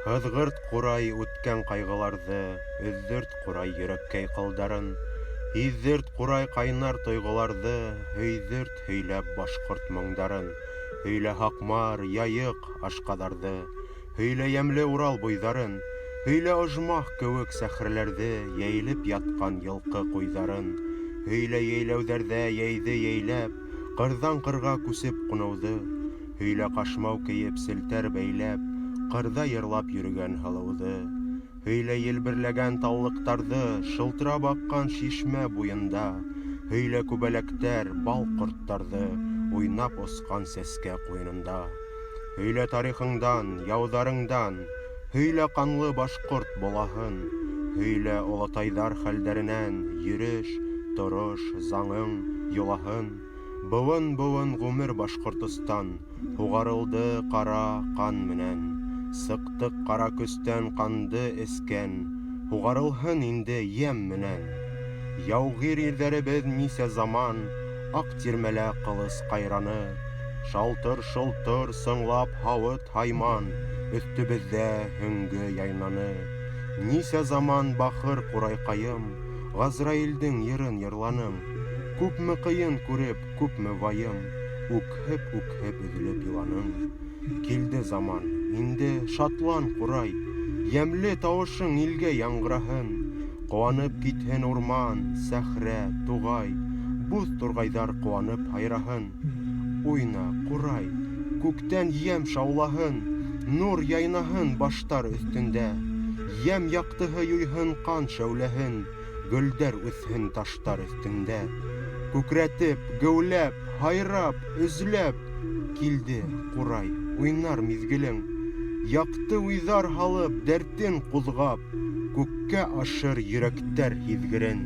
Һыҙғырт ҡурай үткән ҡайғыларҙы, өҙҙөрт ҡурай йөрәккәй ҡылдарын, һиҙҙерт ҡурай ҡайнар тойғоларҙы, һөйҙөрт һөйләп башҡорт моңдарын, һөйлә һаҡмар, яйыҡ, ашҡаҙарҙы, һөйлә йәмле Урал буйҙарын, һөйлә ожмах кеүек сәхрәләрҙе, йәйелеп ятҡан йылҡы ҡуйҙарын, һөйлә йәйләүҙәрҙә йәйҙе йәйләп, ҡырҙан ҡырға күсеп ҡуныуҙы, һөйлә ҡашмау кейеп селтәр бәйләп, ҡырҙа йырлап йөрөгән һылыуҙы, һөйлә елберләгән таллыҡтарҙы, шылтырап аҡҡан шишмә буйында, һөйлә күбәләктәр, бал ҡорттарҙы, уйнап осҡан сәскә ҡуйынында. Һөйлә тарихыңдан, яуҙарыңдан, һөйлә ҡанлы башҡорт болаһын, һөйлә олатайҙар хәлдәренән, йөрөш, торош, заңың, йолаһын. Быуын-быуын ғүмер Башҡортостан һуғарылды ҡара ҡан менән. Сыҡтыҡ ҡара көстән ҡанды эскән, һуғарылһын инде йәм менән. Яуғир ирҙәребеҙ нисә заман, аҡ тирмәлә ҡылыс ҡайраны, шалтыр-шолтор сыңлап һауыт-һайман, өҫтөбөҙҙә һөңгө яйнаны. Нисә заман бахыр ҡурайҡайым, Ғазраилдең йырын йырланым, күпме ҡыйын күреп, күпме вайым, үкһеп-үкһеп өҙөлөп иланым. Килде заман, инде шатлан ҡурай, йәмле тауышың илгә яңғыраһын, ҡыуанып китһен урман, сәхрә, туғай, буҙ турғайҙар ҡыуанып һайраһын. Уйна, ҡурай, күктән йәм шаулаһын, нур яйнаһын баштар өҫтөндә, йәм яҡтыһы юйһын ҡан шәүләһен, гөлдәр үҫһен таштар өҫтөндә. Күкрәтеп, геүләп, һайрап, өзләп, килде, ҡурай, уйнар миҙгелең, яҡты уйҙар һалып, дәртен ҡуҙғап, күккә ашыр йөрәктәр һиҙгерен.